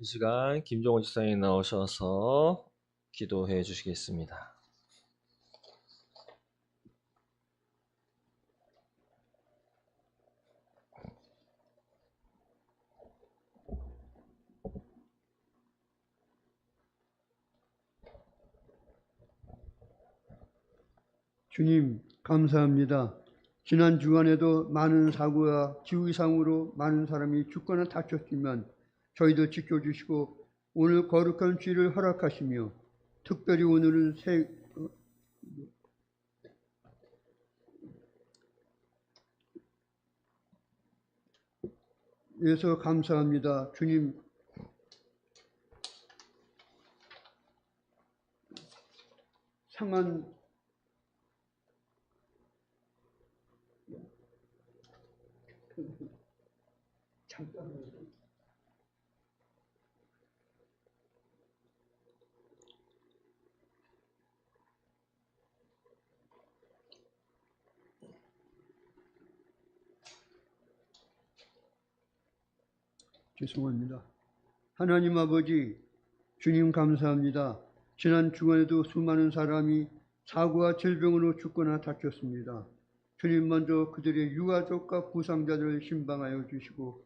이 시간 김종호 집사님 나오셔서 기도해 주시겠습니다. 주님, 감사합니다. 지난 주간에도 많은 사고와 기후 이상으로 많은 사람이 죽거나 다쳤지만 저희도 지켜주시고 오늘 거룩한 주일을 허락하시며 특별히 오늘은 에서 감사합니다. 주님, 상한 잠깐만요. 죄송합니다. 하나님 아버지, 주님 감사합니다. 지난 주간에도 수많은 사람이 사고와 질병으로 죽거나 다쳤습니다. 주님 먼저 그들의 유가족과 부상자들을 신방하여 주시고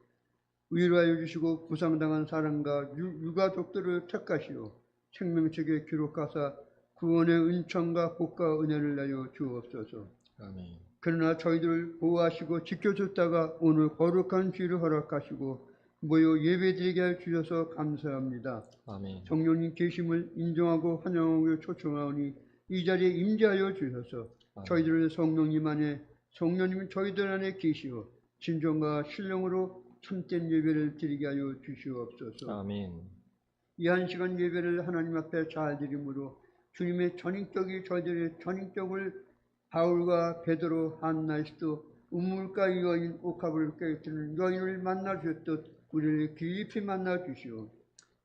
위로하여 주시고 부상당한 사람과 유가족들을 택하시어 생명책에 기록하사 구원의 은총과 복과 은혜를 내려 주옵소서. 아멘. 그러나 저희들을 보호하시고 지켜줬다가 오늘 거룩한 주일을 허락하시고 모여 예배드리게 해 주셔서 감사합니다. 아멘. 성령님 계심을 인정하고 환영하고 초청하오니 이 자리에 임재하여 주셔서 아멘. 저희들의 성령님 안에 성령님 저희들 안에 계시어 진정과 신령으로 참된 예배를 드리게 하여 주시옵소서. 아멘. 이 한 시간 예배를 하나님 앞에 잘 드림으로 주님의 전인격이 저희들의 전인격을 바울과 베드로, 한나, 시도 우물가 여인 옥합을 깨뜨리는 여인을 만나 주셨듯 우리를 깊이 만나 주시오.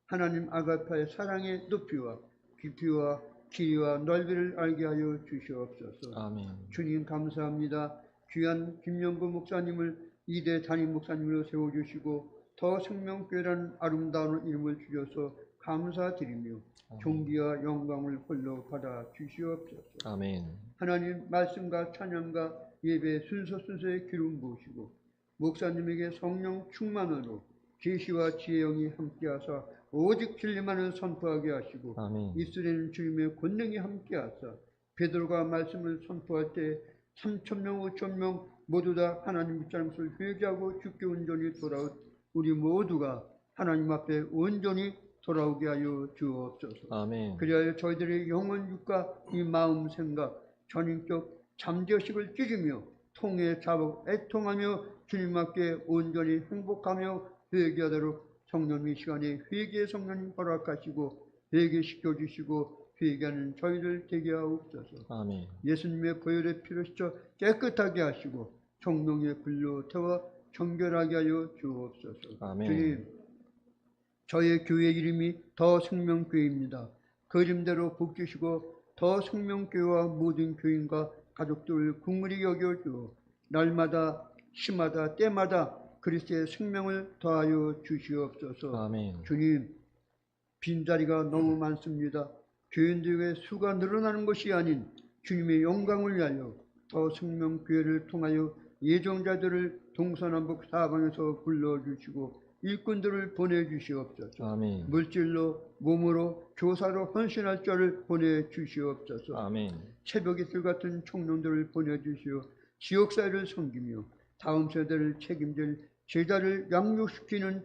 하나님 아가파의 사랑의 높이와 깊이와 길이와 넓이를 알게 하여 주시옵소서. 아멘. 주님 감사합니다. 귀한 김영구 목사님을 2대 담임 목사님으로 세워주시고 더 생명교회라는 아름다운 이름을 주셔서 감사드리며 존귀와 영광을 홀로 받아 주시옵소서. 아멘. 하나님 말씀과 찬양과 예배 순서에 기름 부으시고 목사님에게 성령 충만으로 계시와 지혜의 영이 함께하사 오직 진리만을 선포하게 하시고 아멘. 이스라엘 주님의 권능이 함께하사 베드로가 말씀을 선포할 때 3,000명, 5,000명 모두 다 하나님 입장을 회개하고 주께 온전히 돌아온 우리 모두가 하나님 앞에 온전히 돌아오게 하여 주옵소서. 아멘. 그리하여 저희들의 영혼 육과 이 마음 생각 전인격 잠재의식을 찢으며 통해 자복 애통하며 주님 앞에 온전히 행복하며 회개하도록 성령님 이 시간에 회개의 성령님 허락하시고 회개시켜 주시고 회개하는 저희들 되게 하옵소서. 아멘. 예수님의 보혈의 피로 씻어 깨끗하게 하시고 성령의 불로 태워 정결하게 하여 주옵소서. 아멘. 주님, 저의 교회 이름이 더 생명교회입니다. 그 이름대로 복 주시고 더 생명교회와 모든 교인과 가족들을 궁물이 여겨주어 날마다 시마다 때마다 그리스도의 생명을 더하여 주시옵소서. 아멘. 주님, 빈자리가 너무 많습니다. 교인들의 수가 늘어나는 것이 아닌 주님의 영광을 위하여 더 생명교회를 통하여 예정자들을 동서남북 사방에서 불러주시고 일꾼들을 보내주시옵소서. 아멘. 물질로 몸으로 교사로 헌신할 자를 보내주시옵소서. 아멘. 새벽 이슬 같은 청년들을 보내주시어 지역사회를 섬기며 다음 세대를 책임질 제자를 양육시키는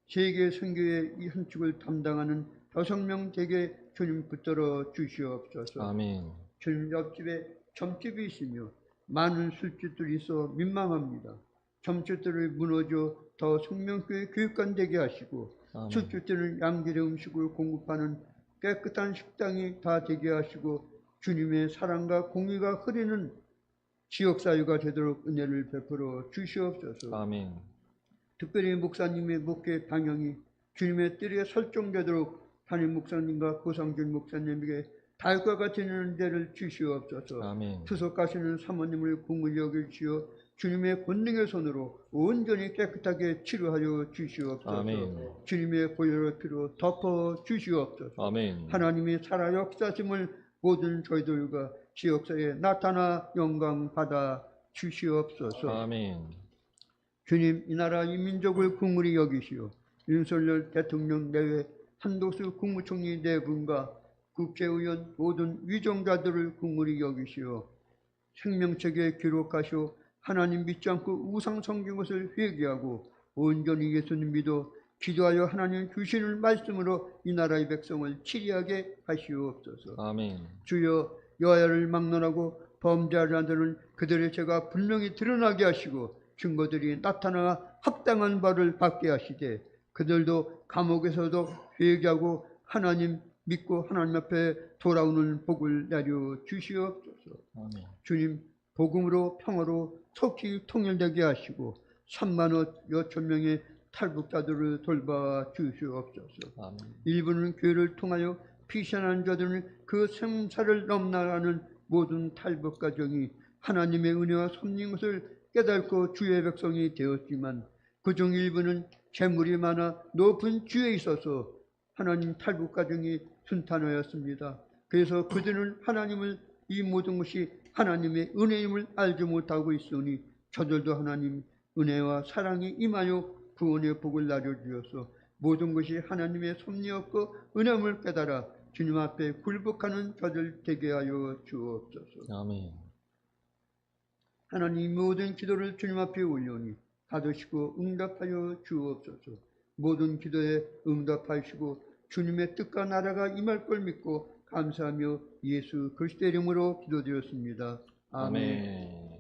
세계 선교의 이 한 축을 담당하는 6명 되게 주님 붙들어 주시옵소서. 아멘. 주님 옆집에 점집이 있으며 많은 술집들이 있어 민망합니다. 점집들을 무너져 더 생명교회 교육관 되게 하시고 아멘. 술집들은 양질의 음식을 공급하는 깨끗한 식당이 다 되게 하시고 주님의 사랑과 공의가 흐르는 지역사회가 되도록 은혜를 베풀어 주시옵소서. 아멘. 특별히 목사님의 목회 방향이 주님의 뜻에 설정되도록 담임 목사님과 고상준 목사님에게 달과 같은 은혜를 주시옵소서. 아멘. 수석하시는 사모님을 궁을 여겨주시어 주님의 권능의 손으로 온전히 깨끗하게 치료하여 주시옵소서. 아멘. 주님의 보혈의 피로 덮어 주시옵소서. 아멘. 하나님이 살아 역사심을 모든 저희들과 지역사회에 나타나 영광 받아 주시옵소서. 아멘. 주님, 이 나라 이 민족을 긍휼히 여기시오. 윤석열 대통령 내외 한덕수 국무총리 네 분과 국회의원 모든 위정자들을 긍휼히 여기시오. 생명책에 기록하시오. 하나님 믿지 않고 우상 섬긴 것을 회개하고 온전히 예수님 믿어 기도하여 하나님 주시는 말씀으로 이 나라의 백성을 치리하게 하시옵소서. 아멘. 주여, 여야를 막론하고 범죄하는 자들은 그들의 죄가 분명히 드러나게 하시고 증거들이 나타나 합당한 벌을 받게 하시되 그들도 감옥에서도 회개하고 하나님 믿고 하나님 앞에 돌아오는 복을 내려 주시옵소서. 아멘. 주님, 복음으로 평화로 속히 통일되게 하시고 3만여 천 명의 탈북자들을 돌봐 주시옵소서. 아멘. 일부는 교회를 통하여 피신한 자들은 그 생사를 넘나가는 모든 탈북 가정이 하나님의 은혜와 섭린 것을 깨닫고 주의 백성이 되었지만 그중 일부는 재물이 많아 높은 주에 있어서 하나님 탈북 가정이 순탄하였습니다. 그래서 그들은 하나님을 이 모든 것이 하나님의 은혜임을 알지 못하고 있으니 저들도 하나님 은혜와 사랑이 임하여 구원의 복을 나눠주셔서 모든 것이 하나님의 섭리였고 은혜임을 깨달아 주님 앞에 굴복하는 저들 되게 하여 주옵소서. 아멘. 하나님 모든 기도를 주님 앞에 올려오니 받으시고 응답하여 주옵소서. 모든 기도에 응답하시고 주님의 뜻과 나라가 임할 걸 믿고 감사하며 예수 그리스도의 이름으로 기도드렸습니다. 아멘. 아멘.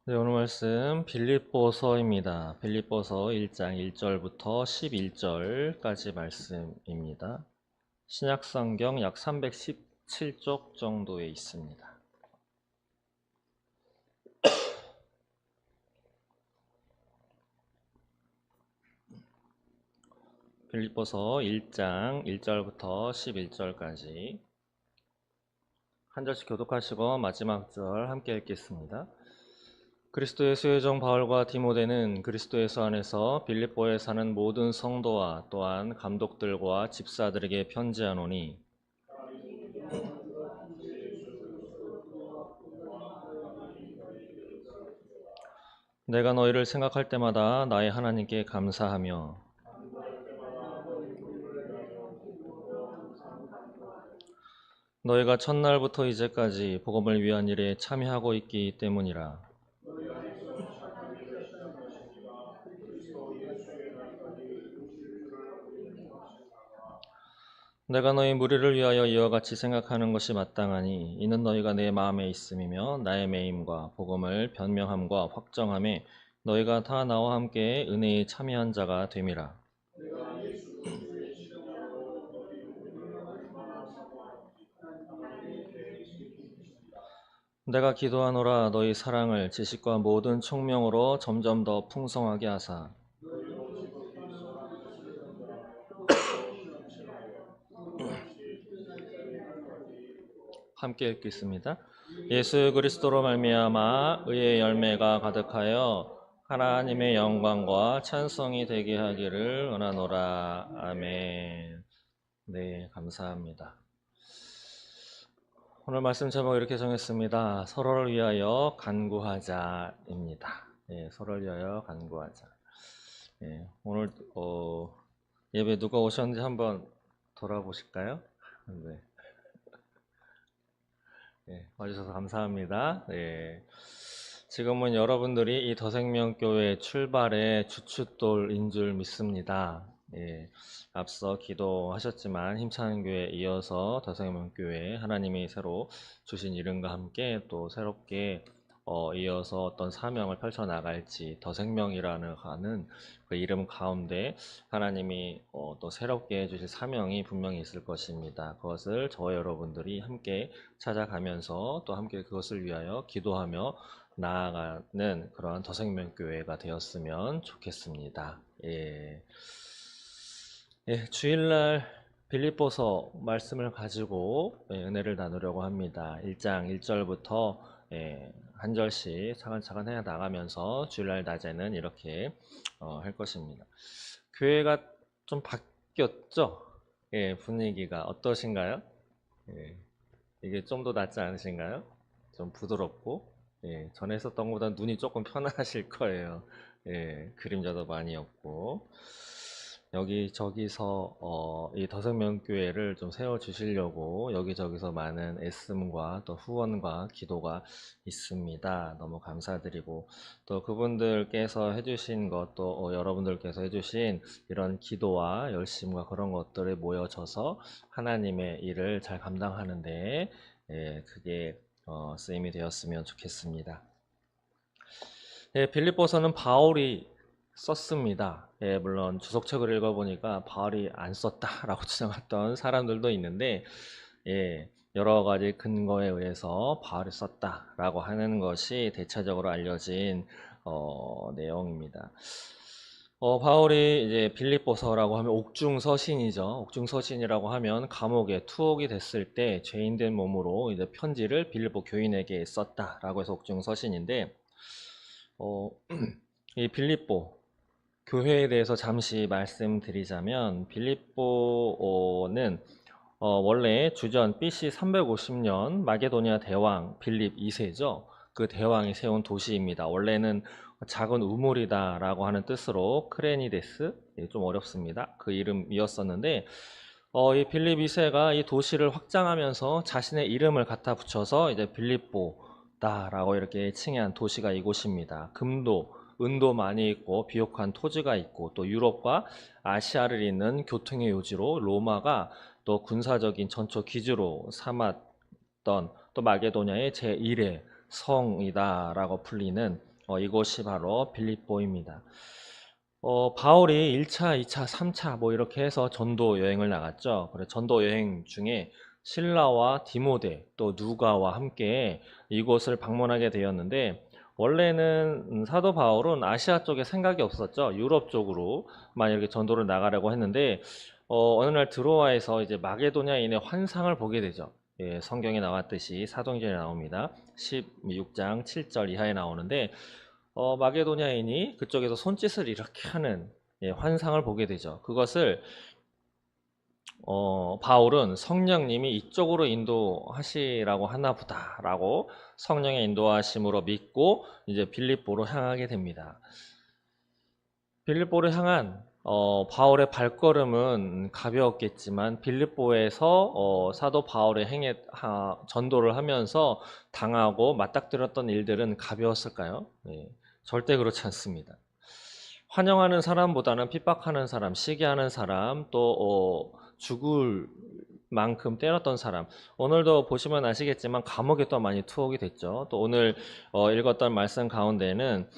네, 오늘 말씀 빌립보서입니다. 빌립보서 1장 1절부터 11절까지 말씀입니다. 신약성경 약 317쪽 정도에 있습니다. 빌립보서 1장 1절부터 11절까지 한 절씩 교독하시고 마지막 절 함께 읽겠습니다. 그리스도 예수의 종 바울과 디모데는 그리스도 예수 안에서 빌립보에 사는 모든 성도와 또한 감독들과 집사들에게 편지하노니 내가 너희를 생각할 때마다 나의 하나님께 감사하며 너희가 첫날부터 이제까지 복음을 위한 일에 참여하고 있기 때문이라. 내가 너희 무리를 위하여 이와 같이 생각하는 것이 마땅하니 이는 너희가 내 마음에 있음이며 나의 매임과 복음을 변명함과 확정함에 너희가 다 나와 함께 은혜에 참여한 자가 됨이라. 내가 기도하노라 너희 사랑을 지식과 모든 총명으로 점점 더 풍성하게 하사 함께 읽겠습니다. 예수 그리스도로 말미암아 의의 열매가 가득하여 하나님의 영광과 찬송이 되게 하기를 원하노라. 아멘. 네, 감사합니다. 오늘 말씀 제목 이렇게 정했습니다. 서로를 위하여 간구하자입니다. 네, 서로를 위하여 간구하자. 네, 오늘 예배 누가 오셨는지 한번 돌아보실까요? 네. 네, 와주셔서 감사합니다. 네, 지금은 여러분들이 이 더생명교회 출발의 주춧돌인 줄 믿습니다. 네, 앞서 기도하셨지만 힘차는 교회에 이어서 더생명교회 하나님이 새로 주신 이름과 함께 또 새롭게 이어서 어떤 사명을 펼쳐 나갈지 더 생명이라는 하는 그 이름 가운데 하나님이 또 새롭게 해주실 사명이 분명히 있을 것입니다. 그것을 저와 여러분들이 함께 찾아가면서 또 함께 그것을 위하여 기도하며 나아가는 그런 더 생명교회가 되었으면 좋겠습니다. 예. 예, 주일날 빌립보서 말씀을 가지고 은혜를 나누려고 합니다. 1장 1절부터 한 절씩 차근차근 해 나가면서 주일날 낮에는 이렇게 할 것입니다. 교회가 좀 바뀌었죠? 예, 분위기가 어떠신가요? 예, 이게 좀 더 낫지 않으신가요? 좀 부드럽고 전에 있었던 것보다 눈이 조금 편하실 거예요. 예, 그림자도 많이 없고 여기저기서 이 더생명교회를 좀 세워주시려고 여기저기서 많은 애씀과 또 후원과 기도가 있습니다. 너무 감사드리고 또 그분들께서 해주신 것 또 여러분들께서 해주신 이런 기도와 열심과 그런 것들에 모여져서 하나님의 일을 잘 감당하는데 그게 쓰임이 되었으면 좋겠습니다. 빌립보서는 바울이 썼습니다. 물론 주석책을 읽어보니까 바울이 안 썼다라고 주장했던 사람들도 있는데 여러 가지 근거에 의해서 바울이 썼다라고 하는 것이 대체적으로 알려진 내용입니다. 바울이 이제 빌립보서라고 하면 옥중서신이죠. 옥중서신이라고 하면 감옥에 투옥이 됐을 때 죄인된 몸으로 이제 편지를 빌립보 교인에게 썼다라고 해서 옥중서신인데 이 빌립보 교회에 대해서 잠시 말씀드리자면 빌립보는 원래 주전 BC 350년 마게도니아 대왕 빌립 2세죠. 그 대왕이 세운 도시입니다. 원래는 작은 우물이다 라고 하는 뜻으로 크레니데스, 좀 어렵습니다. 그 이름이었었는데 이 빌립 2세가 이 도시를 확장하면서 자신의 이름을 갖다 붙여서 이제 빌립보다라고 이렇게 칭한 도시가 이곳입니다. 금도 은도 많이 있고 비옥한 토지가 있고 또 유럽과 아시아를 잇는 교통의 요지로 로마가 또 군사적인 전초 기지로 삼았던 또 마게도냐의 제1의 성이다라고 풀리는 이곳이 바로 빌립보입니다. 바울이 1차, 2차, 3차 뭐 이렇게 해서 전도 여행을 나갔죠. 그래 전도 여행 중에 실라와 디모데 또 누가와 함께 이곳을 방문하게 되었는데 원래는 사도 바울은 아시아 쪽에 생각이 없었죠. 유럽 쪽으로만 이렇게 전도를 나가려고 했는데 어느 날 드로아에서 이제 마게도냐인의 환상을 보게 되죠. 성경에 나왔듯이 사도행전에 나옵니다. 16장 7절 이하에 나오는데 마게도냐인이 그쪽에서 손짓을 이렇게 하는 환상을 보게 되죠. 그것을 바울은 성령님이 이쪽으로 인도하시라고 하나 보다라고 성령의 인도하심으로 믿고 이제 빌립보로 향하게 됩니다. 빌립보를 향한 바울의 발걸음은 가벼웠겠지만 빌립보에서 사도 바울의 전도를 하면서 당하고 맞닥뜨렸던 일들은 가벼웠을까요? 절대 그렇지 않습니다. 환영하는 사람보다는 핍박하는 사람, 시기하는 사람, 또 죽을 만큼 때렸던 사람, 오늘도 보시면 아시겠지만 감옥에 또 많이 투옥이 됐죠. 또 오늘 읽었던 말씀 가운데는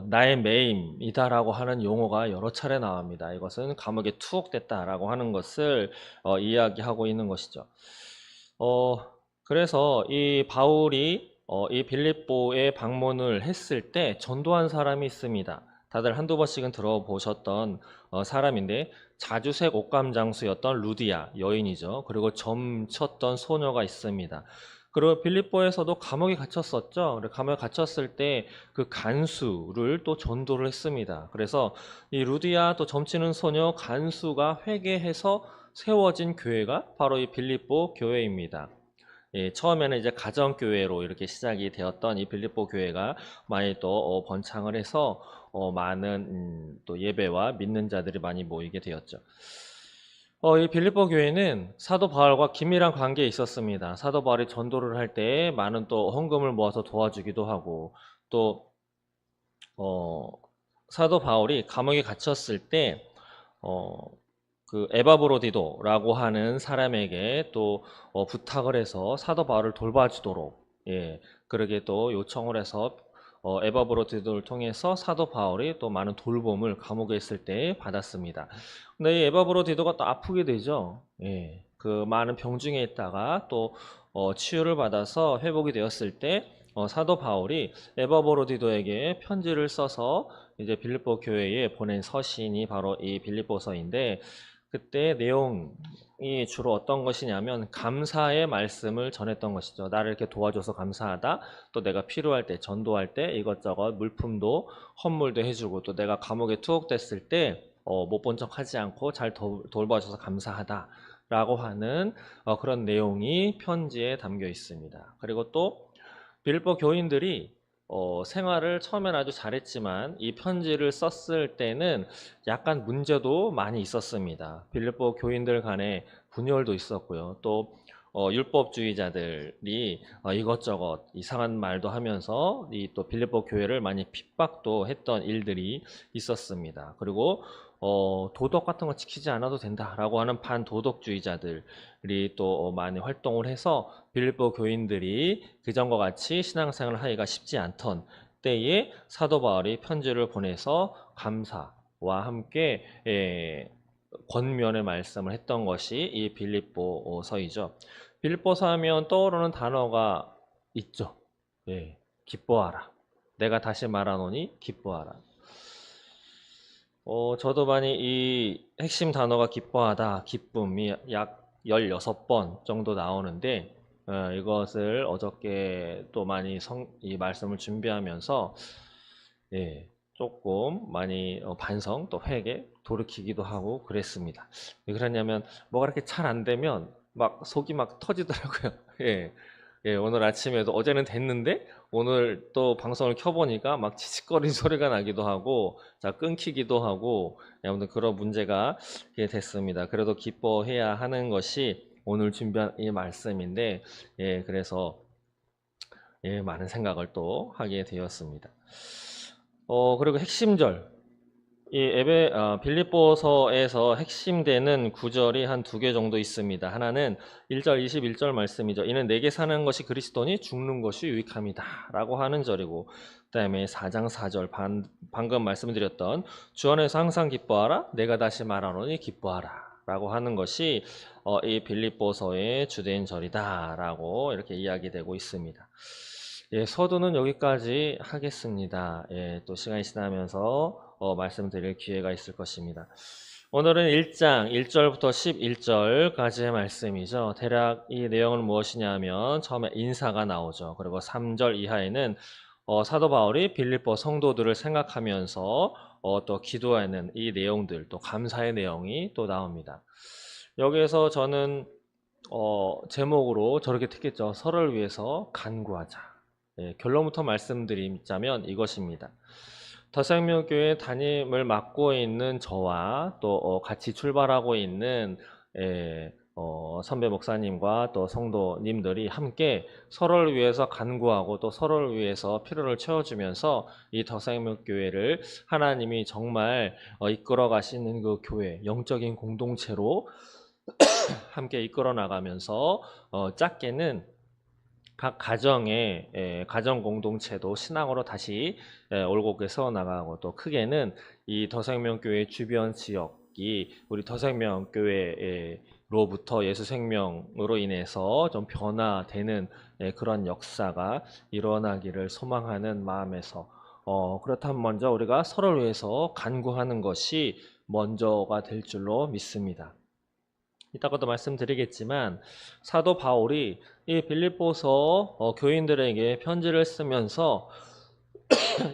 나의 매임이다라고 하는 용어가 여러 차례 나옵니다. 이것은 감옥에 투옥됐다라고 하는 것을 이야기하고 있는 것이죠. 그래서 이 바울이 이 빌립보에 방문을 했을 때 전도한 사람이 있습니다. 다들 한두 번씩은 들어보셨던 사람인데 자주색 옷감 장수였던 루디아 여인이죠. 그리고 점쳤던 소녀가 있습니다. 그리고 빌립보에서도 감옥에 갇혔었죠. 감옥에 갇혔을 때 그 간수를 또 전도를 했습니다. 그래서 이 루디아 또 점치는 소녀 간수가 회개해서 세워진 교회가 바로 이 빌립보 교회입니다. 처음에는 이제 가정교회로 이렇게 시작이 되었던 이 빌립보 교회가 많이 또 번창을 해서 많은 또 예배와 믿는 자들이 많이 모이게 되었죠. 이 빌립보 교회는 사도 바울과 긴밀한 관계에 있었습니다. 사도 바울이 전도를 할 때 많은 또 헌금을 모아서 도와주기도 하고 또 사도 바울이 감옥에 갇혔을 때 그 에바브로디도라고 하는 사람에게 또 부탁을 해서 사도 바울을 돌봐주도록 예, 그러게 또 요청을 해서 에바브로디도를 통해서 사도 바울이 또 많은 돌봄을 감옥에 있을 때 받았습니다. 근데 이 에바브로디도가 또 아프게 되죠. 예, 그 많은 병중에 있다가 또 치유를 받아서 회복이 되었을 때 사도 바울이 에바브로디도에게 편지를 써서 이제 빌립보 교회에 보낸 서신이 바로 이 빌립보서인데, 그때 내용이 주로 어떤 것이냐면 감사의 말씀을 전했던 것이죠. 나를 이렇게 도와줘서 감사하다. 또 내가 필요할 때, 전도할 때 이것저것 물품도 헌물도 해주고, 또 내가 감옥에 투옥됐을 때 못 본 척 하지 않고 잘 돌봐줘서 감사하다 라고 하는 그런 내용이 편지에 담겨 있습니다. 그리고 또 빌립보 교인들이 생활을 처음엔 아주 잘했지만 이 편지를 썼을 때는 약간 문제도 많이 있었습니다. 빌립보 교인들 간에 분열도 있었고요. 또 율법주의자들이 이것저것 이상한 말도 하면서 이 또 빌립보 교회를 많이 핍박도 했던 일들이 있었습니다. 그리고 도덕 같은 거 지키지 않아도 된다라고 하는 반도덕주의자들이 또 많이 활동을 해서 빌립보 교인들이 그전과 같이 신앙생활을 하기가 쉽지 않던 때에 사도 바울이 편지를 보내서 감사와 함께 권면의 말씀을 했던 것이 이 빌립보서이죠. 빌립보서 하면 떠오르는 단어가 있죠. 예, 기뻐하라. 내가 다시 말하노니 기뻐하라. 저도 많이 이 핵심 단어가 기뻐하다, 기쁨이 약 16번 정도 나오는데, 이것을 어저께 또 많이 이 말씀을 준비하면서, 예, 조금 많이 반성, 또 회개, 돌이키기도 하고 그랬습니다. 왜 그러냐면, 뭐가 이렇게 잘 안 되면 막 속이 막 터지더라고요. 예. 예, 오늘 아침에도 어제는 됐는데 오늘 또 방송을 켜보니까 막 치치거리는 소리가 나기도 하고 자 끊기기도 하고, 예, 아무튼 그런 문제가 됐습니다. 그래도 기뻐해야 하는 것이 오늘 준비한 이 말씀인데, 예, 그래서 예, 많은 생각을 또 하게 되었습니다. 그리고 핵심절, 이 빌립보서에서 핵심되는 구절이 한 두 개 정도 있습니다. 하나는 1절 21절 말씀이죠. 이는 내게 사는 것이 그리스도니 죽는 것이 유익함이다 라고 하는 절이고, 그 다음에 4장 4절 방금 말씀드렸던 주 안에서 항상 기뻐하라 내가 다시 말하노니 기뻐하라 라고 하는 것이 이 빌립보서의 주된 절이다 라고 이렇게 이야기되고 있습니다. 예, 서두는 여기까지 하겠습니다. 예, 또 시간이 지나면서 말씀드릴 기회가 있을 것입니다. 오늘은 1장 1절부터 11절까지의 말씀이죠. 대략 이 내용은 무엇이냐면 처음에 인사가 나오죠. 그리고 3절 이하에는 사도 바울이 빌립보 성도들을 생각하면서 또 기도하는 이 내용들, 또 감사의 내용이 또 나옵니다. 여기에서 저는 제목으로 저렇게 택했죠. 서로를 위해서 간구하자. 예, 결론부터 말씀드리자면 이것입니다. 더생명교회 담임을 맡고 있는 저와 또 같이 출발하고 있는 선배 목사님과 또 성도님들이 함께 서로를 위해서 간구하고 또 서로를 위해서 필요를 채워주면서 이 더생명교회를 하나님이 정말 이끌어 가시는 그 교회, 영적인 공동체로 함께 이끌어 나가면서 작게는 각 가정의 가정 공동체도 신앙으로 다시 올곧게 세워나가고, 또 크게는 이 더생명교회 주변 지역이 우리 더생명교회로부터 예수생명으로 인해서 좀 변화되는 그런 역사가 일어나기를 소망하는 마음에서 그렇다면 먼저 우리가 서로를 위해서 간구하는 것이 먼저가 될 줄로 믿습니다. 이따가도 말씀드리겠지만 사도 바울이 이 빌립보서 교인들에게 편지를 쓰면서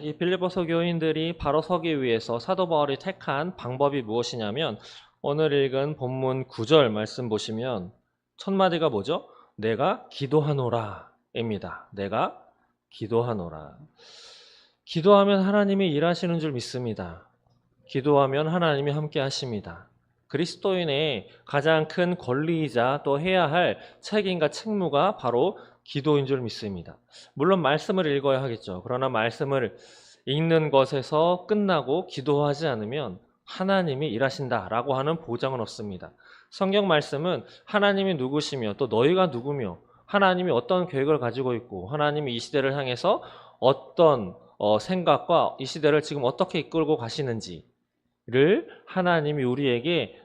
이 빌립보서 교인들이 바로 서기 위해서 사도 바울이 택한 방법이 무엇이냐면, 오늘 읽은 본문 9절 말씀 보시면 첫 마디가 뭐죠? 내가 기도하노라 입니다. 내가 기도하노라. 기도하면 하나님이 일하시는 줄 믿습니다. 기도하면 하나님이 함께 하십니다. 그리스도인의 가장 큰 권리이자 또 해야 할 책임과 책무가 바로 기도인 줄 믿습니다. 물론 말씀을 읽어야 하겠죠. 그러나 말씀을 읽는 것에서 끝나고 기도하지 않으면 하나님이 일하신다라고 하는 보장은 없습니다. 성경 말씀은 하나님이 누구시며 또 너희가 누구며 하나님이 어떤 계획을 가지고 있고 하나님이 이 시대를 향해서 어떤 생각과 이 시대를 지금 어떻게 이끌고 가시는지를 하나님이 우리에게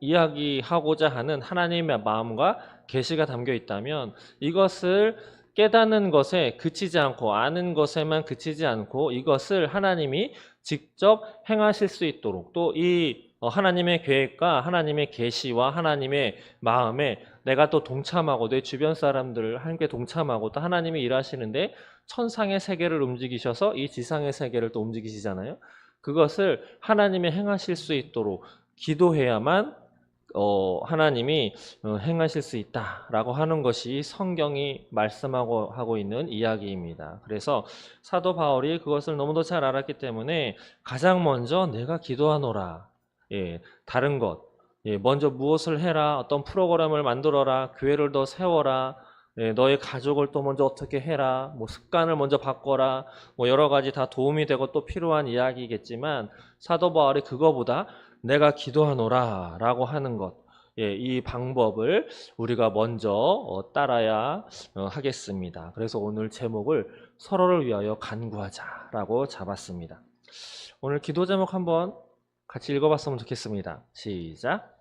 이야기하고자 하는 하나님의 마음과 계시가 담겨 있다면 이것을 깨닫는 것에 그치지 않고 아는 것에만 그치지 않고 이것을 하나님이 직접 행하실 수 있도록 또 이 하나님의 계획과 하나님의 계시와 하나님의 마음에 내가 또 동참하고 내 주변 사람들을 함께 동참하고 또 하나님이 일하시는데 천상의 세계를 움직이셔서 이 지상의 세계를 또 움직이시잖아요. 그것을 하나님이 행하실 수 있도록 기도해야만 하나님이 행하실 수 있다라고 하는 것이 성경이 하고 있는 이야기입니다. 그래서 사도 바울이 그것을 너무도 잘 알았기 때문에 가장 먼저 내가 기도하노라. 예, 다른 것. 예, 먼저 무엇을 해라. 어떤 프로그램을 만들어라. 교회를 더 세워라. 예, 너의 가족을 또 먼저 어떻게 해라. 뭐 습관을 먼저 바꿔라. 뭐 여러 가지 다 도움이 되고 또 필요한 이야기겠지만 사도 바울이 그거보다 내가 기도하노라 라고 하는 것, 예, 이 방법을 우리가 먼저 따라야 하겠습니다. 그래서 오늘 제목을 서로를 위하여 간구하자 라고 잡았습니다. 오늘 기도 제목 한번 같이 읽어봤으면 좋겠습니다. 시작.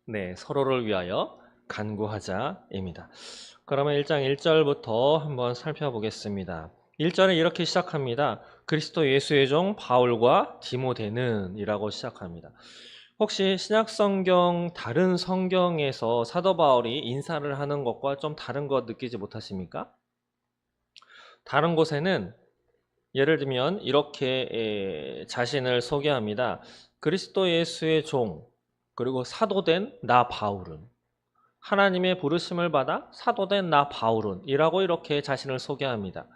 네, 서로를 위하여 간구하자입니다. 그러면 1장 1절부터 한번 살펴보겠습니다. 1절에 이렇게 시작합니다. 그리스도 예수의 종 바울과 디모데는 이라고 시작합니다. 혹시 신약성경 다른 성경에서 사도 바울이 인사를 하는 것과 좀 다른 것 느끼지 못하십니까? 다른 곳에는 예를 들면 이렇게 자신을 소개합니다. 그리스도 예수의 종 그리고 사도된 나 바울은 하나님의 부르심을 받아 사도된 나 바울은 이라고 이렇게 자신을 소개합니다.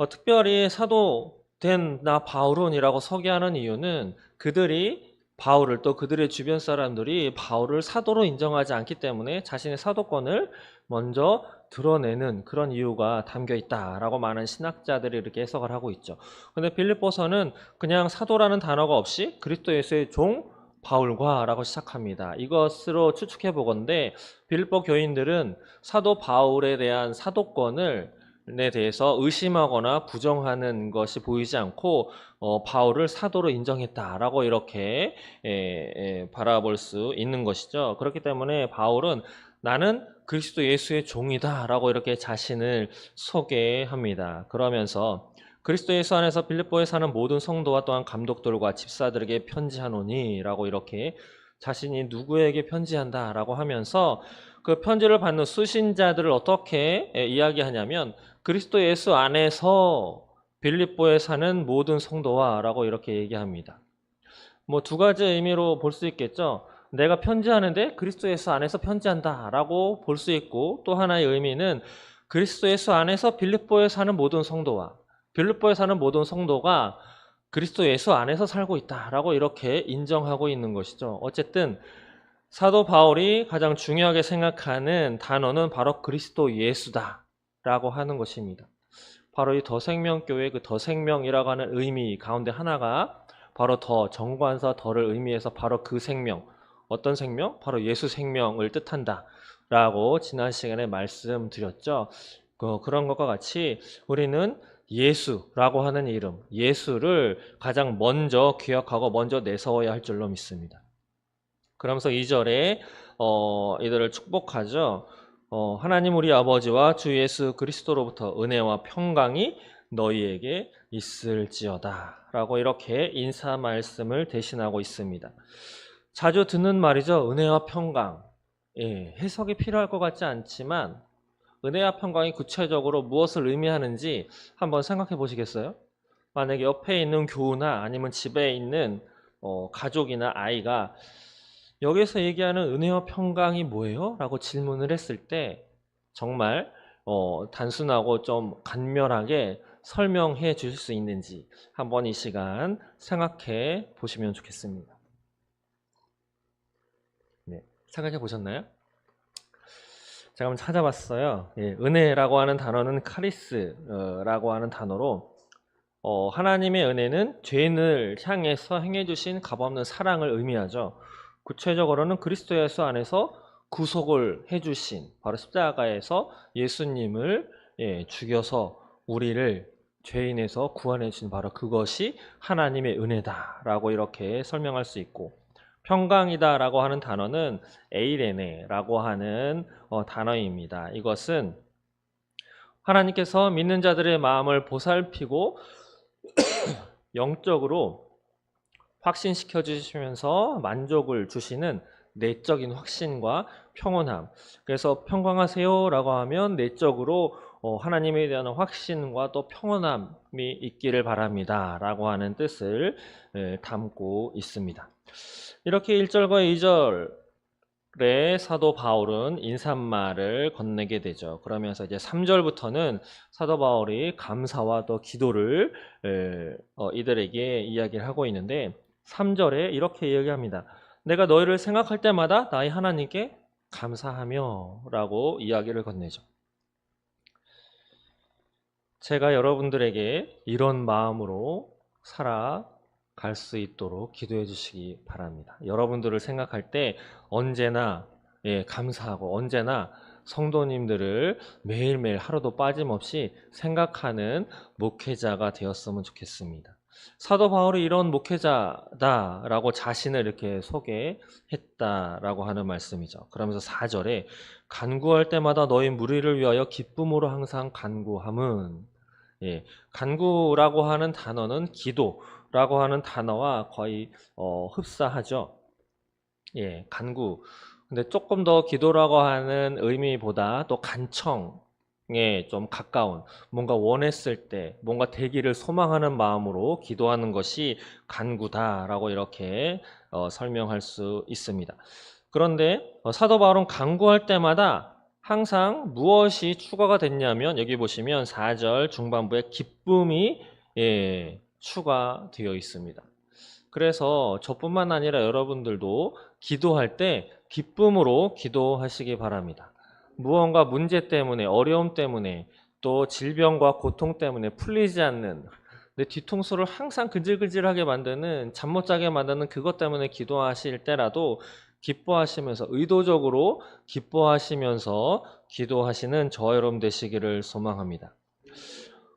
특별히 사도된 나 바울은 이라고 소개하는 이유는 그들이 바울을 또 그들의 주변 사람들이 바울을 사도로 인정하지 않기 때문에 자신의 사도권을 먼저 드러내는 그런 이유가 담겨 있다라고 많은 신학자들이 이렇게 해석을 하고 있죠. 근데 빌립보서는 그냥 사도라는 단어가 없이 그리스도 예수의 종 바울과 라고 시작합니다. 이것으로 추측해 보건대 빌립보 교인들은 사도 바울에 대한 사도권을 대해서 의심하거나 부정하는 것이 보이지 않고 바울을 사도로 인정했다라고 이렇게 바라볼 수 있는 것이죠. 그렇기 때문에 바울은 나는 그리스도 예수의 종이다 라고 이렇게 자신을 소개합니다. 그러면서 그리스도 예수 안에서 빌립보에 사는 모든 성도와 또한 감독들과 집사들에게 편지하노니 라고 이렇게 자신이 누구에게 편지한다 라고 하면서 그 편지를 받는 수신자들을 어떻게 이야기하냐면 그리스도 예수 안에서 빌립보에 사는 모든 성도와 라고 이렇게 얘기합니다. 뭐 두 가지 의미로 볼 수 있겠죠. 내가 편지하는데 그리스도 예수 안에서 편지한다 라고 볼 수 있고 또 하나의 의미는 그리스도 예수 안에서 빌립보에 사는 모든 성도와 빌립보에 사는 모든 성도가 그리스도 예수 안에서 살고 있다라고 이렇게 인정하고 있는 것이죠. 어쨌든 사도 바울이 가장 중요하게 생각하는 단어는 바로 그리스도 예수다라고 하는 것입니다. 바로 이 더생명교회 그 더생명이라고 하는 의미 가운데 하나가 바로 더 정관사 더를 의미해서 바로 그 생명, 어떤 생명? 바로 예수 생명을 뜻한다라고 지난 시간에 말씀드렸죠. 그런 것과 같이 우리는 예수라고 하는 이름, 예수를 가장 먼저 기억하고 먼저 내세워야 할 줄로 믿습니다. 그러면서 2절에 이들을 축복하죠. 하나님 우리 아버지와 주 예수 그리스도로부터 은혜와 평강이 너희에게 있을지어다 라고 이렇게 인사 말씀을 대신하고 있습니다. 자주 듣는 말이죠. 은혜와 평강. 예, 해석이 필요할 것 같지 않지만 은혜와 평강이 구체적으로 무엇을 의미하는지 한번 생각해 보시겠어요? 만약에 옆에 있는 교우나 아니면 집에 있는 가족이나 아이가 여기서 얘기하는 은혜와 평강이 뭐예요? 라고 질문을 했을 때 정말 단순하고 좀 간결하게 설명해 주실 수 있는지 한번 이 시간 생각해 보시면 좋겠습니다. 네, 생각해 보셨나요? 제가 한번 찾아봤어요. 예, 은혜라고 하는 단어는 카리스라고 하는 단어로 하나님의 은혜는 죄인을 향해서 행해주신 값없는 사랑을 의미하죠. 구체적으로는 그리스도 예수 안에서 구속을 해주신 바로 십자가에서 예수님을 죽여서 우리를 죄인에서 구원해 주신 바로 그것이 하나님의 은혜다라고 이렇게 설명할 수 있고, 평강이다라고 하는 단어는 에이레네라고 하는 단어입니다. 이것은 하나님께서 믿는 자들의 마음을 보살피고 영적으로 확신시켜 주시면서 만족을 주시는 내적인 확신과 평온함. 그래서 평강하세요라고 하면 내적으로 하나님에 대한 확신과 또 평온함이 있기를 바랍니다라고 하는 뜻을 담고 있습니다. 이렇게 1절과 2절에 사도 바울은 인사말을 건네게 되죠. 그러면서 이제 3절부터는 사도 바울이 감사와 또 기도를 이들에게 이야기를 하고 있는데, 3절에 이렇게 이야기합니다. 내가 너희를 생각할 때마다 나의 하나님께 감사하며 라고 이야기를 건네죠. 제가 여러분들에게 이런 마음으로 살아갈 수 있도록 기도해 주시기 바랍니다. 여러분들을 생각할 때 언제나 감사하고 언제나 성도님들을 매일매일 하루도 빠짐없이 생각하는 목회자가 되었으면 좋겠습니다. 사도 바울이 이런 목회자다라고 자신을 이렇게 소개했다라고 하는 말씀이죠. 그러면서 4절에 간구할 때마다 너희 무리를 위하여 기쁨으로 항상 간구함은, 간구라고 하는 단어는 기도라고 하는 단어와 거의 흡사하죠. 간구. 근데 조금 더 기도라고 하는 의미보다 또 간청에 좀 가까운, 뭔가 원했을 때 뭔가 되기를 소망하는 마음으로 기도하는 것이 간구다라고 이렇게 설명할 수 있습니다. 그런데 사도 바울은 간구할 때마다 항상 무엇이 추가가 됐냐면, 여기 보시면 4절 중반부에 기쁨이 추가되어 있습니다. 그래서 저뿐만 아니라 여러분들도 기도할 때 기쁨으로 기도하시기 바랍니다. 무언가 문제 때문에, 어려움 때문에, 또 질병과 고통 때문에 풀리지 않는, 내 뒤통수를 항상 근질근질하게 만드는, 잠 못 자게 만드는 그것 때문에 기도하실 때라도 기뻐하시면서, 의도적으로 기뻐하시면서 기도하시는 저와 여러분 되시기를 소망합니다.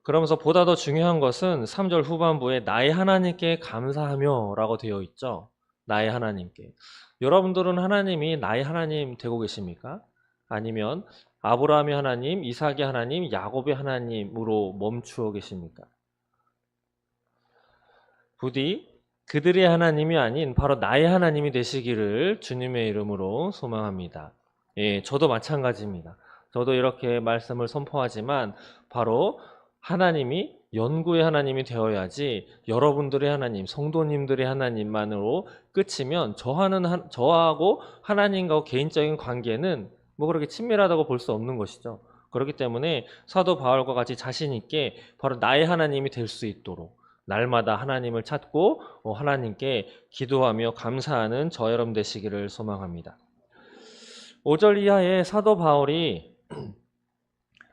그러면서 보다 더 중요한 것은 3절 후반부에 나의 하나님께 감사하며 라고 되어 있죠. 나의 하나님께. 여러분들은 하나님이 나의 하나님 되고 계십니까? 아니면 아브라함의 하나님, 이삭의 하나님, 야곱의 하나님으로 멈추어 계십니까? 부디 그들의 하나님이 아닌 바로 나의 하나님이 되시기를 주님의 이름으로 소망합니다. 저도 마찬가지입니다. 저도 이렇게 말씀을 선포하지만 바로 하나님이 연구의 하나님이 되어야지, 여러분들의 하나님, 성도님들의 하나님만으로 끝이면 저하고 하나님과 개인적인 관계는 뭐 그렇게 친밀하다고 볼 수 없는 것이죠. 그렇기 때문에 사도 바울과 같이 자신 있게 바로 나의 하나님이 될 수 있도록 날마다 하나님을 찾고 하나님께 기도하며 감사하는 저 여러분 되시기를 소망합니다. 5절 이하에 사도 바울이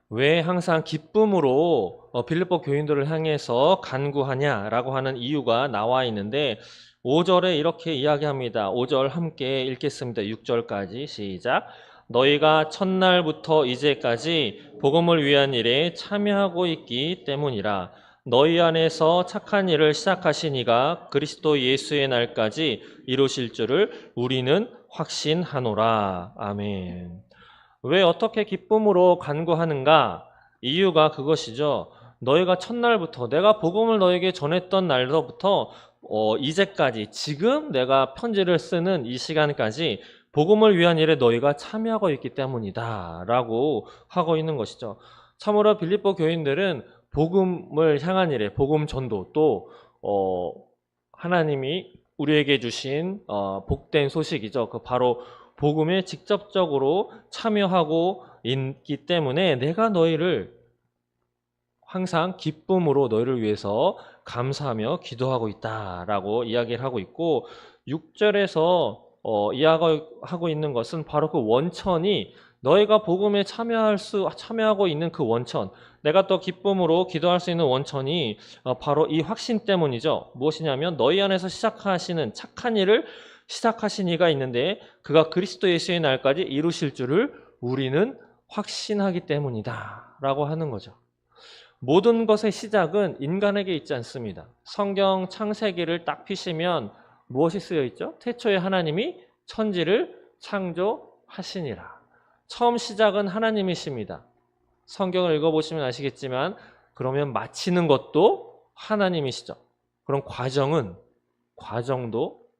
왜 항상 기쁨으로 빌립보 교인들을 향해서 간구하냐라고 하는 이유가 나와 있는데, 5절에 이렇게 이야기합니다. 5절 함께 읽겠습니다. 6절까지 시작. 너희가 첫날부터 이제까지 복음을 위한 일에 참여하고 있기 때문이라. 너희 안에서 착한 일을 시작하신 이가 그리스도 예수의 날까지 이루실 줄을 우리는 확신하노라. 아멘. 왜 어떻게 기쁨으로 간구하는가? 이유가 그것이죠. 너희가 첫날부터, 내가 복음을 너에게 전했던 날로부터 이제까지, 지금 내가 편지를 쓰는 이 시간까지 복음을 위한 일에 너희가 참여하고 있기 때문이다 라고 하고 있는 것이죠. 참으로 빌립보 교인들은 복음을 향한 일에, 복음 전도, 또 하나님이 우리에게 주신 복된 소식이죠. 그 바로 복음에 직접적으로 참여하고 있기 때문에 내가 너희를 항상 기쁨으로 너희를 위해서 감사하며 기도하고 있다라고 이야기를 하고 있고, 6절에서 이야기하고 있는 것은 바로 그 원천이, 너희가 복음에 참여하고 있는 그 원천, 내가 또 기쁨으로 기도할 수 있는 원천이 바로 이 확신 때문이죠. 무엇이냐면 너희 안에서 시작하시는 착한 일을 시작하신 이가 있는데 그가 그리스도 예수의 날까지 이루실 줄을 우리는 확신하기 때문이다 라고 하는 거죠. 모든 것의 시작은 인간에게 있지 않습니다. 성경 창세기를 딱 피시면 무엇이 쓰여 있죠? 태초에 하나님이 천지를 창조하시니라. 처음 시작은 하나님이십니다. 성경을 읽어보시면 아시겠지만 그러면 마치는 것도 하나님이시죠. 그럼 과정도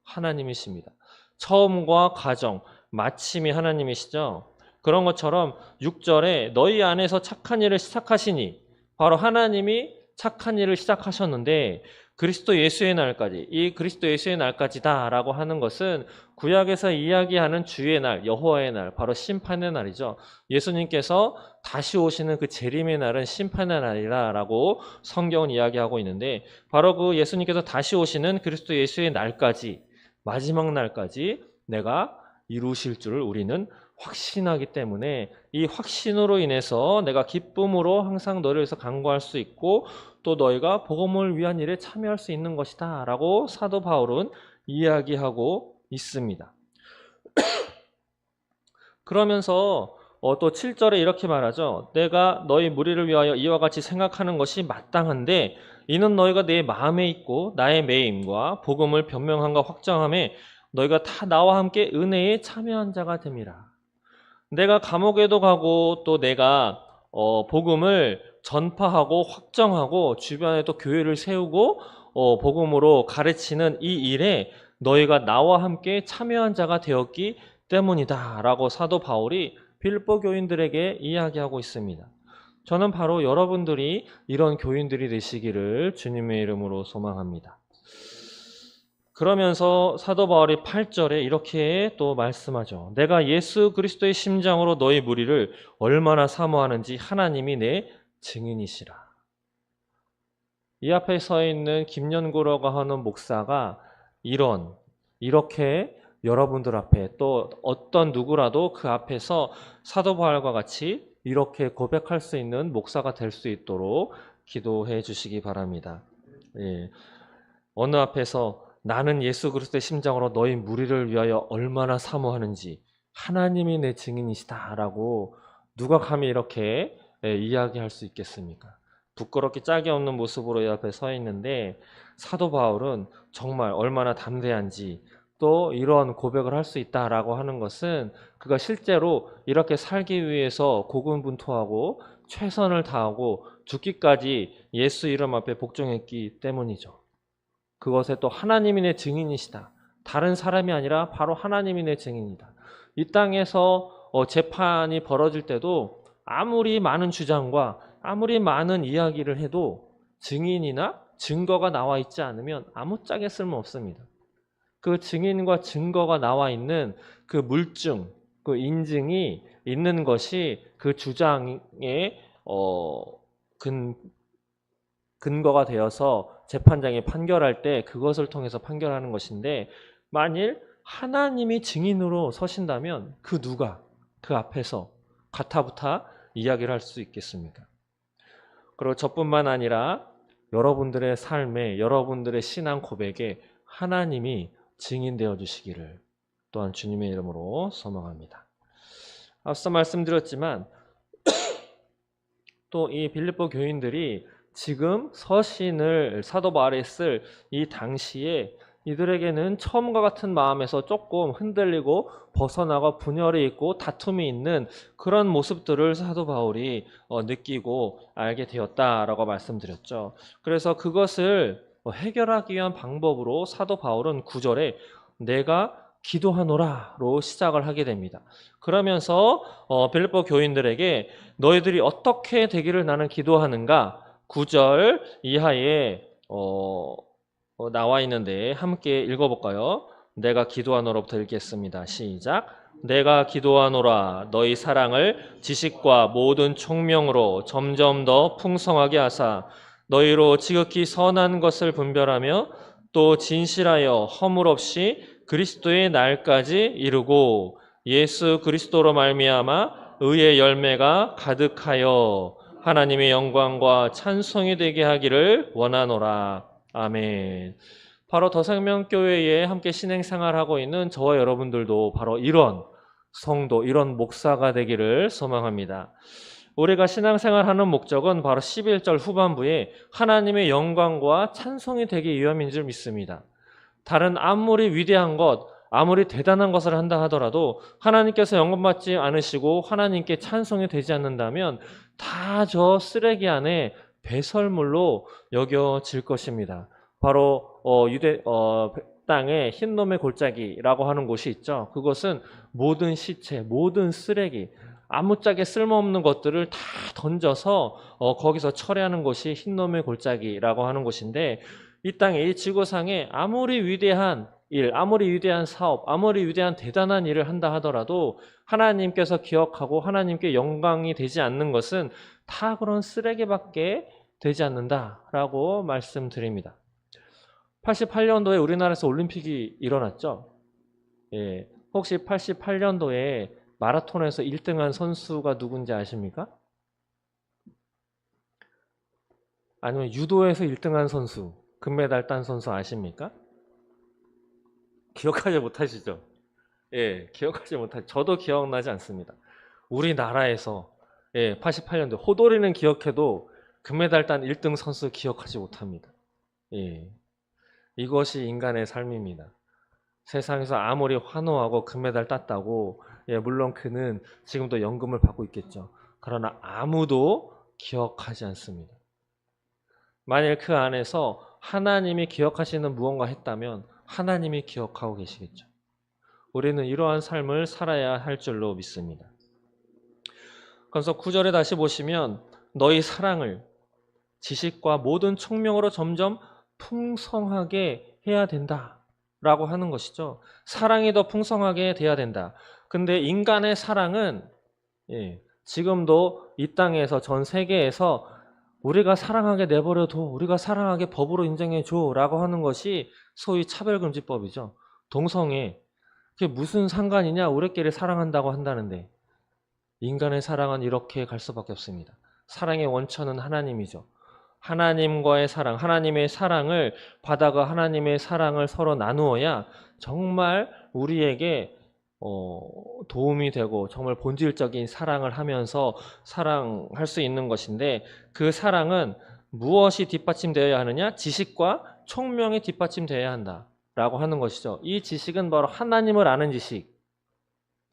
하나님이십니다. 처음과 과정, 마침이 하나님이시죠. 그런 것처럼 6절에 너희 안에서 착한 일을 시작하시니, 바로 하나님이 착한 일을 시작하셨는데 그리스도 예수의 날까지, 이 그리스도 예수의 날까지다 라고 하는 것은 구약에서 이야기하는 주의 날, 여호와의 날, 바로 심판의 날이죠. 예수님께서 다시 오시는 그 재림의 날은 심판의 날이라 라고 성경은 이야기하고 있는데, 바로 그 예수님께서 다시 오시는 그리스도 예수의 날까지, 마지막 날까지 내가 이루실 줄을 우리는 확신하기 때문에 이 확신으로 인해서 내가 기쁨으로 항상 너를 위해서 간구할 수 있고 또 너희가 복음을 위한 일에 참여할 수 있는 것이다 라고 사도 바울은 이야기하고 있습니다. 그러면서 또 7절에 이렇게 말하죠. 내가 너희 무리를 위하여 이와 같이 생각하는 것이 마땅한데 이는 너희가 내 마음에 있고 나의 매임과 복음을 변명함과 확정함에 너희가 다 나와 함께 은혜에 참여한 자가 됨이라. 내가 감옥에도 가고 또 내가 복음을 전파하고 확정하고 주변에 또 교회를 세우고 복음으로 가르치는 이 일에 너희가 나와 함께 참여한 자가 되었기 때문이다 라고 사도 바울이 빌립보 교인들에게 이야기하고 있습니다. 저는 바로 여러분들이 이런 교인들이 되시기를 주님의 이름으로 소망합니다. 그러면서 사도 바울이 8절에 이렇게 또 말씀하죠. 내가 예수 그리스도의 심장으로 너희 무리를 얼마나 사모하는지 하나님이 내 증인이시라. 이 앞에 서 있는 김연구라고 하는 목사가 이렇게 여러분들 앞에 또 어떤 누구라도 그 앞에서 사도 바울과 같이 이렇게 고백할 수 있는 목사가 될 수 있도록 기도해 주시기 바랍니다. 예. 어느 앞에서 나는 예수 그리스도의 심장으로 너희 무리를 위하여 얼마나 사모하는지 하나님이 내 증인이시다 라고 누가 감히 이렇게 이야기할 수 있겠습니까? 부끄럽게 짝이 없는 모습으로 이 앞에 서 있는데 사도 바울은 정말 얼마나 담대한지 또 이런 고백을 할 수 있다라고 하는 것은 그가 실제로 이렇게 살기 위해서 고군분투하고 최선을 다하고 죽기까지 예수 이름 앞에 복종했기 때문이죠. 그것에 또 하나님이 내 증인이시다. 다른 사람이 아니라 바로 하나님이 내 증인이다. 이 땅에서 재판이 벌어질 때도 아무리 많은 주장과 아무리 많은 이야기를 해도 증인이나 증거가 나와 있지 않으면 아무짝에 쓸모없습니다. 그 증인과 증거가 나와 있는 그 물증, 그 인증이 있는 것이 그 주장의 근거가 되어서 재판장이 판결할 때 그것을 통해서 판결하는 것인데, 만일 하나님이 증인으로 서신다면 그 누가 그 앞에서 가타부타 이야기를 할 수 있겠습니까? 그리고 저뿐만 아니라 여러분들의 삶에, 여러분들의 신앙 고백에 하나님이 증인되어 주시기를 또한 주님의 이름으로 소망합니다. 앞서 말씀드렸지만 또 이 빌립보 교인들이 지금 서신을 사도 바울이 쓸 이 당시에 이들에게는 처음과 같은 마음에서 조금 흔들리고 벗어나고 분열이 있고 다툼이 있는 그런 모습들을 사도 바울이 느끼고 알게 되었다라고 말씀드렸죠. 그래서 그것을 해결하기 위한 방법으로 사도 바울은 9절에 내가 기도하노라로 시작을 하게 됩니다. 그러면서 빌립보 교인들에게 너희들이 어떻게 되기를 나는 기도하는가 9절 이하에 나와 있는데 함께 읽어볼까요? 내가 기도하노라부터 읽겠습니다. 시작. 내가 기도하노라 너희 사랑을 지식과 모든 총명으로 점점 더 풍성하게 하사 너희로 지극히 선한 것을 분별하며 또 진실하여 허물 없이 그리스도의 날까지 이루고 예수 그리스도로 말미암아 의의 열매가 가득하여 하나님의 영광과 찬송이 되게 하기를 원하노라. 아멘. 바로 더생명교회에 함께 신행생활하고 있는 저와 여러분들도 바로 이런 성도, 이런 목사가 되기를 소망합니다. 우리가 신앙생활하는 목적은 바로 11절 후반부에 하나님의 영광과 찬송이 되기 위함인 줄 믿습니다. 다른 아무리 위대한 것, 아무리 대단한 것을 한다 하더라도 하나님께서 영광받지 않으시고 하나님께 찬송이 되지 않는다면 다 저 쓰레기 안에 배설물로 여겨질 것입니다. 바로 유대 땅에 흰놈의 골짜기라고 하는 곳이 있죠. 그것은 모든 시체, 모든 쓰레기, 아무짝에 쓸모없는 것들을 다 던져서 거기서 철회하는 것이 흰놈의 골짜기라고 하는 곳인데, 이 땅에, 이 지구상에 아무리 위대한 일, 아무리 위대한 사업, 아무리 위대한 대단한 일을 한다 하더라도 하나님께서 기억하고 하나님께 영광이 되지 않는 것은 다 그런 쓰레기밖에 되지 않는다라고 말씀드립니다. 88년도에 우리나라에서 올림픽이 일어났죠. 예, 혹시 88년도에 마라톤에서 1등한 선수가 누군지 아십니까? 아니면 유도에서 1등한 선수, 금메달 딴 선수 아십니까? 기억하지 못하시죠? 예, 기억하지 못하죠. 저도 기억나지 않습니다. 우리나라에서 88년도 호돌이는 기억해도 금메달 딴 1등 선수 기억하지 못합니다. 예, 이것이 인간의 삶입니다. 세상에서 아무리 환호하고 금메달 땄다고, 물론 그는 지금도 연금을 받고 있겠죠. 그러나 아무도 기억하지 않습니다. 만일 그 안에서 하나님이 기억하시는 무언가 했다면 하나님이 기억하고 계시겠죠. 우리는 이러한 삶을 살아야 할 줄로 믿습니다. 그래서 9절에 다시 보시면 너희 사랑을 지식과 모든 총명으로 점점 풍성하게 해야 된다라고 하는 것이죠. 사랑이 더 풍성하게 돼야 된다. 근데 인간의 사랑은 지금도 이 땅에서 전 세계에서 우리가 사랑하게 내버려둬, 우리가 사랑하게 법으로 인정해줘 라고 하는 것이 소위 차별금지법이죠. 동성애, 그게 무슨 상관이냐, 우리끼리 사랑한다고 한다는데. 인간의 사랑은 이렇게 갈 수밖에 없습니다. 사랑의 원천은 하나님이죠. 하나님과의 사랑, 하나님의 사랑을 받아가 하나님의 사랑을 서로 나누어야 정말 우리에게 도움이 되고 정말 본질적인 사랑을 하면서 사랑할 수 있는 것인데, 그 사랑은 무엇이 뒷받침되어야 하느냐? 지식과 총명이 뒷받침되어야 한다라고 하는 것이죠. 이 지식은 바로 하나님을 아는 지식.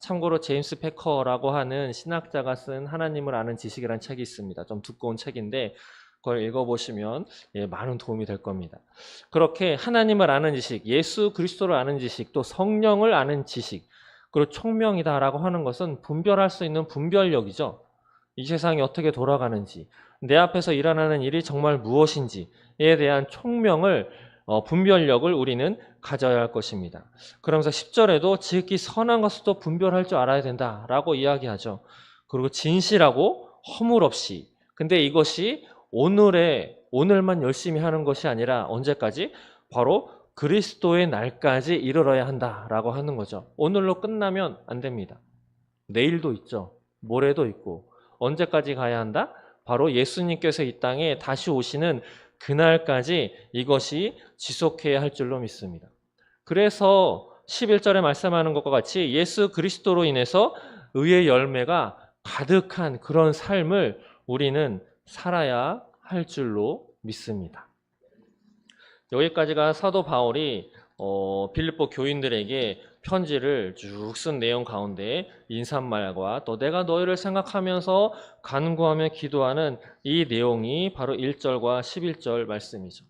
참고로 제임스 패커라고 하는 신학자가 쓴 하나님을 아는 지식이라는 책이 있습니다. 좀 두꺼운 책인데 그걸 읽어보시면 많은 도움이 될 겁니다. 그렇게 하나님을 아는 지식, 예수 그리스도를 아는 지식, 또 성령을 아는 지식, 그리고 총명이다라고 하는 것은 분별할 수 있는 분별력이죠. 이 세상이 어떻게 돌아가는지, 내 앞에서 일어나는 일이 정말 무엇인지에 대한 총명을, 분별력을 우리는 가져야 할 것입니다. 그러면서 10절에도 지극히 선한 것도 분별할 줄 알아야 된다라고 이야기하죠. 그리고 진실하고 허물 없이. 근데 이것이 오늘만 열심히 하는 것이 아니라 언제까지? 바로 그리스도의 날까지 이르러야 한다라고 하는 거죠. 오늘로 끝나면 안 됩니다. 내일도 있죠. 모레도 있고. 언제까지 가야 한다? 바로 예수님께서 이 땅에 다시 오시는 그날까지 이것이 지속해야 할 줄로 믿습니다. 그래서 11절에 말씀하는 것과 같이 예수 그리스도로 인해서 의의 열매가 가득한 그런 삶을 우리는 살아야 할 줄로 믿습니다. 여기까지가 사도 바울이 빌립보 교인들에게 편지를 쭉 쓴 내용 가운데 인사말과 또 내가 너희를 생각하면서 간구하며 기도하는 이 내용이 바로 1절과 11절 말씀이죠.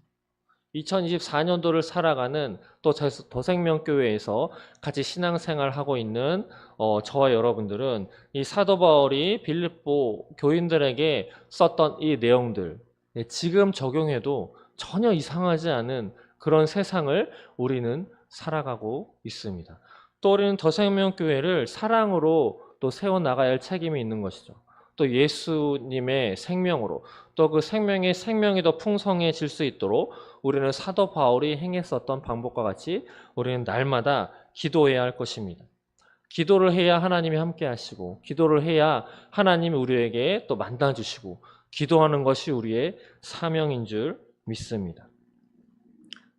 2024년도를 살아가는 또 더생명교회에서 같이 신앙생활하고 있는 저와 여러분들은 이 사도 바울이 빌립보 교인들에게 썼던 이 내용들 지금 적용해도 전혀 이상하지 않은 그런 세상을 우리는 살아가고 있습니다. 또 우리는 더생명교회를 사랑으로 또 세워나가야 할 책임이 있는 것이죠. 또 예수님의 생명으로 또 그 생명의 생명이 더 풍성해질 수 있도록 우리는 사도 바울이 행했었던 방법과 같이 우리는 날마다 기도해야 할 것입니다. 기도를 해야 하나님이 함께 하시고 기도를 해야 하나님이 우리에게 또 만나주시고 기도하는 것이 우리의 사명인 줄 믿습니다.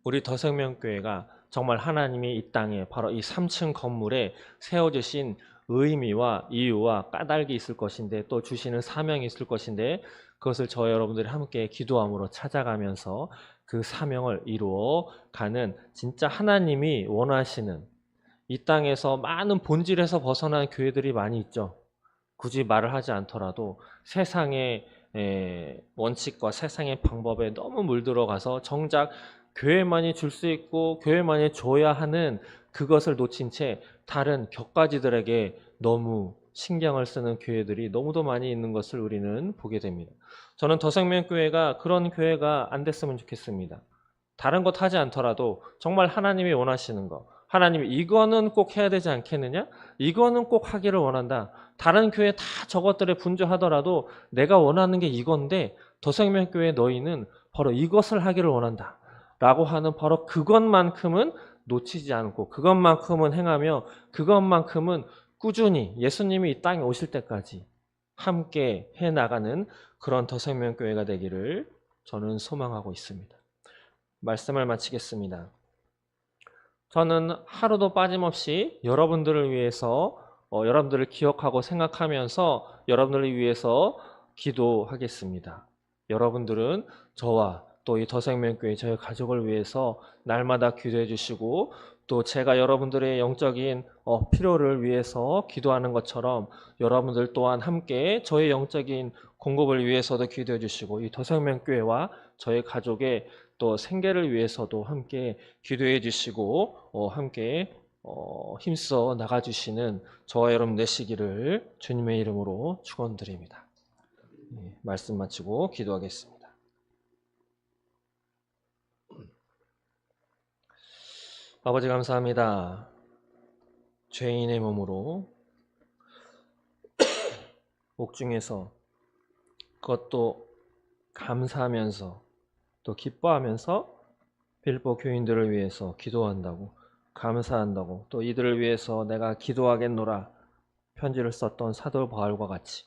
우리 더생명교회가 정말 하나님이 이 땅에 바로 이 3층 건물에 세워주신 의미와 이유와 까닭이 있을 것인데 또 주시는 사명이 있을 것인데 그것을 저 여러분들이 함께 기도함으로 찾아가면서 그 사명을 이루어 가는 진짜 하나님이 원하시는 이 땅에서 많은 본질에서 벗어난 교회들이 많이 있죠. 굳이 말을 하지 않더라도 세상의 원칙과 세상의 방법에 너무 물들어가서 정작 교회만이 줄 수 있고 교회만이 줘야 하는 그것을 놓친 채 다른 격가지들에게 너무 신경을 쓰는 교회들이 너무도 많이 있는 것을 우리는 보게 됩니다. 저는 더생명교회가 그런 교회가 안 됐으면 좋겠습니다. 다른 것 하지 않더라도 정말 하나님이 원하시는 거, 하나님이 이거는 꼭 해야 되지 않겠느냐? 이거는 꼭 하기를 원한다. 다른 교회 다 저것들에 분주하더라도 내가 원하는 게 이건데 더생명교회 너희는 바로 이것을 하기를 원한다. 라고 하는 바로 그것만큼은 놓치지 않고 그것만큼은 행하며 그것만큼은 꾸준히 예수님이 이 땅에 오실 때까지 함께 해나가는 그런 더생명교회가 되기를 저는 소망하고 있습니다. 말씀을 마치겠습니다. 저는 하루도 빠짐없이 여러분들을 위해서 여러분들을 기억하고 생각하면서 여러분들을 위해서 기도하겠습니다. 여러분들은 저와 또 이 더생명교회 저희 가족을 위해서 날마다 기도해 주시고 또 제가 여러분들의 영적인 필요를 위해서 기도하는 것처럼 여러분들 또한 함께 저의 영적인 공급을 위해서도 기도해 주시고 이 더생명교회와 저희 가족의 또 생계를 위해서도 함께 기도해 주시고 함께 힘써 나가주시는 저와 여러분 되시기를 주님의 이름으로 축원드립니다. 말씀 마치고 기도하겠습니다. 아버지 감사합니다. 죄인의 몸으로 옥중에서 그것도 감사하면서 또 기뻐하면서 빌보 교인들을 위해서 기도한다고 감사한다고 또 이들을 위해서 내가 기도하겠노라 편지를 썼던 사도 바울과 같이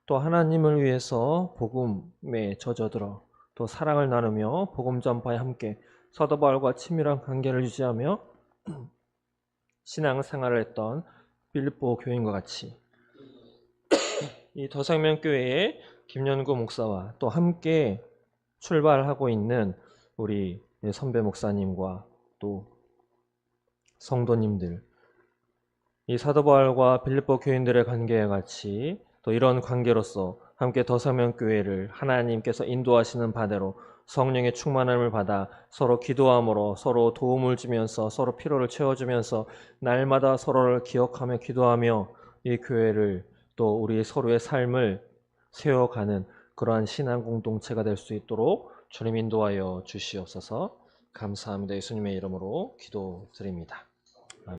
또 하나님을 위해서 복음에 젖어들어 또 사랑을 나누며 복음 전파에 함께 사도 바울과 친밀한 관계를 유지하며 신앙생활을 했던 빌립보 교인과 같이 이 더생명교회의 김연구 목사와 또 함께 출발하고 있는 우리 선배 목사님과 또 성도님들 이 사도 바울과 빌립보 교인들의 관계와 같이 또 이런 관계로서 함께 더생명교회를 하나님께서 인도하시는 바대로 성령의 충만함을 받아 서로 기도함으로 서로 도움을 주면서 서로 필요를 채워주면서 날마다 서로를 기억하며 기도하며 이 교회를 또 우리 서로의 삶을 세워가는 그러한 신앙 공동체가 될 수 있도록 주님 인도하여 주시옵소서. 감사합니다. 예수님의 이름으로 기도드립니다.